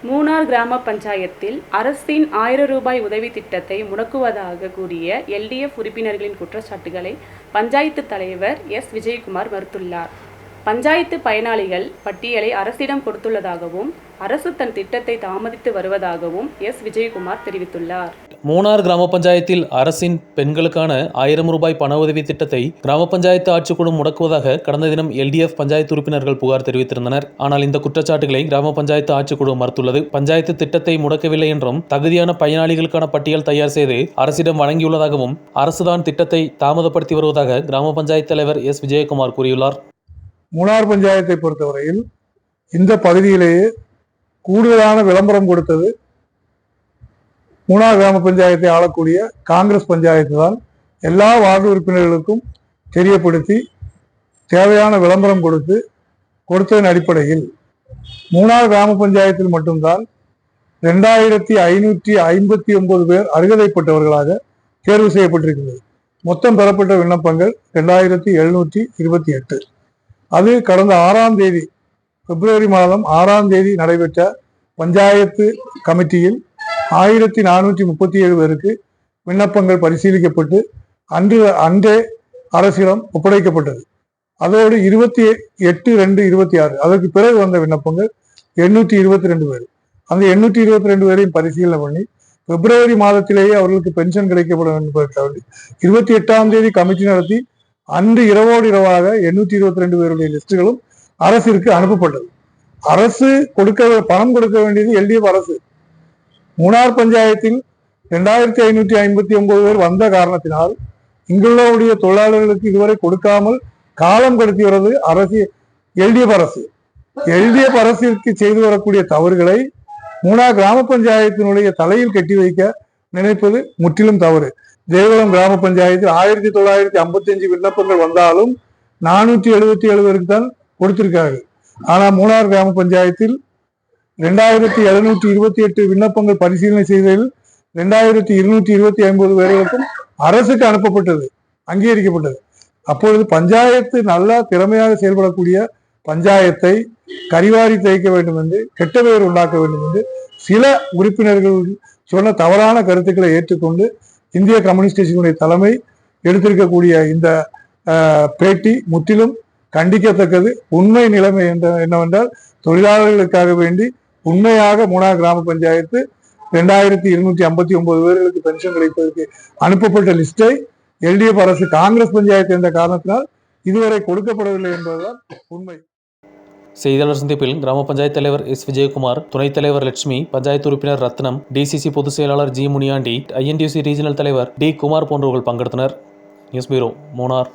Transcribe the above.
மூணார் கிராம பஞ்சாயத்தில் அரசின் 1000 ரூபாய் உதவி திட்டத்தை முடக்குவதாக கூறிய LDF உறுப்பினர்களின் குற்றச்சாட்டுகளை பஞ்சாயத்து தலைவர் எஸ். விஜயகுமார் மறுத்துள்ளார். பஞ்சாயத்து பயனாளிகள் பட்டியலை அரசிடம் கொடுத்துள்ளதாகவும் அரசு தன் திட்டத்தை தாமதித்து வருவதாகவும் எஸ். விஜயகுமார் தெரிவித்துள்ளார். மூணார் கிராம பஞ்சாயத்தில் அரசின் பெண்களுக்கான 1000 ரூபாய் பண உதவி திட்டத்தை கிராம பஞ்சாயத்து ஆட்சிக்குழு முடக்குவதாக கடந்த தினம் LDF பஞ்சாயத்து உறுப்பினர்கள் புகார் தெரிவித்திருந்தனர். ஆனால் இந்த குற்றச்சாட்டுகளை கிராம பஞ்சாயத்து ஆட்சிக்குழு மறுத்துள்ளது. பஞ்சாயத்து திட்டத்தை முடக்கவில்லை என்றும் தகுதியான பயனாளிகளுக்கான பட்டியல் தயார் செய்து அரசிடம் வழங்கியுள்ளதாகவும் அரசுதான் திட்டத்தை தாமதப்படுத்தி வருவதாக கிராம பஞ்சாயத்து தலைவர் எஸ். விஜயகுமார் கூறியுள்ளார். மூணார் பஞ்சாயத்தை பொறுத்தவரையில் இந்த பகுதியிலேயே கூடுதலான விளம்பரம் கொடுத்தது மூணார் கிராம பஞ்சாயத்தை ஆளக்கூடிய காங்கிரஸ் பஞ்சாயத்து தான். எல்லா வார்டு உறுப்பினர்களுக்கும் தெரியப்படுத்தி தேவையான விளம்பரம் கொடுத்ததன் அடிப்படையில் மூணார் கிராம பஞ்சாயத்தில் மட்டும்தான் 2559 பேர் அருகதைப்பட்டவர்களாக தேர்வு செய்யப்பட்டிருக்கிறது. மொத்தம் பெறப்பட்ட விண்ணப்பங்கள் 2728. அது கடந்த 6ஆம் தேதி பிப்ரவரி மாதம் 6ஆம் தேதி நடைபெற்ற பஞ்சாயத்து கமிட்டியில் 1437 பேருக்கு விண்ணப்பங்கள் பரிசீலிக்கப்பட்டு அன்றே அரசிடம் ஒப்படைக்கப்பட்டது. அதோடு 28/2/26 அதற்கு பிறகு வந்த விண்ணப்பங்கள் 822 பேர். அந்த 822 பேரையும் பரிசீலனை பண்ணி பிப்ரவரி மாதத்திலேயே அவர்களுக்கு பென்ஷன் கிடைக்கப்பட வேண்டும் 28ஆம் தேதி கமிட்டி நடத்தி அன்று இரவோடு இரவாக 822 பேருடைய லிஸ்டுகளும் அரசிற்கு அனுப்பப்பட்டது. அரசு பணம் கொடுக்க வேண்டியது LDF அரசு. மூணார் பஞ்சாயத்தில் 2559 பேர் வந்த காரணத்தினால் இங்குள்ளவருடைய தொழிலாளர்களுக்கு இதுவரை கொடுக்காமல் காலம் கடத்தி வருவது LDF அரசு. LDF அரசிற்கு செய்து வரக்கூடிய தவறுகளை மூணார் கிராம பஞ்சாயத்தினுடைய தலையில் கட்டி வைக்க நினைப்பது முற்றிலும் தவறு. தேவலம் கிராம பஞ்சாயத்தில் 1955 விண்ணப்பங்கள் வந்தாலும் 477 பேருக்கு தான் கொடுத்திருக்கார்கள். ஆனால் மூணார் கிராம பஞ்சாயத்தில் 2728 விண்ணப்பங்கள் பரிசீலனை செய்ததில் 2229 பேர்களுக்கும் அரசுக்கு அனுப்பப்பட்டது, அங்கீகரிக்கப்பட்டது. அப்பொழுது பஞ்சாயத்து நல்லா திறமையாக செயல்படக்கூடிய பஞ்சாயத்தை கரிவாரி தேய்க்க வேண்டும் என்று, கெட்ட பெயர் உண்டாக்க வேண்டும் என்று சில உறுப்பினர்கள் சொன்ன தவறான கருத்துக்களை ஏற்றுக்கொண்டு இந்திய கம்யூனிஸ்ட் கட்சியினுடைய தலைமை எடுத்திருக்கக்கூடிய இந்த பேட்டி முற்றிலும் கண்டிக்கத்தக்கது. உண்மை நிலைமை என்னவென்றால் தொழிலாளர்களுக்காக வேண்டி உண்மையாக மூணார் கிராம பஞ்சாயத்து 2259 பேர்களுக்கு பென்ஷன் கிடைப்பதற்கு அனுப்பப்பட்ட லிஸ்டை LDF அரசு காங்கிரஸ் பஞ்சாயத்து என்ற காரணத்தினால் இதுவரை கொடுக்கப்படவில்லை என்பதுதான் உண்மை. செய்தியாளர் சந்திப்பில் கிராம பஞ்சாயத்து தலைவர் எஸ். விஜயகுமார், துணைத் தலைவர் லட்சுமி, பஞ்சாயத்து உறுப்பினர் ரத்னம், DCC பொதுச் செயலாளர் ஜி. முனியாண்டி, INTUC ரீஜனல் தலைவர் D. குமார் போன்றவர்கள் பங்கெடுத்தனர். News bureau, Munnar.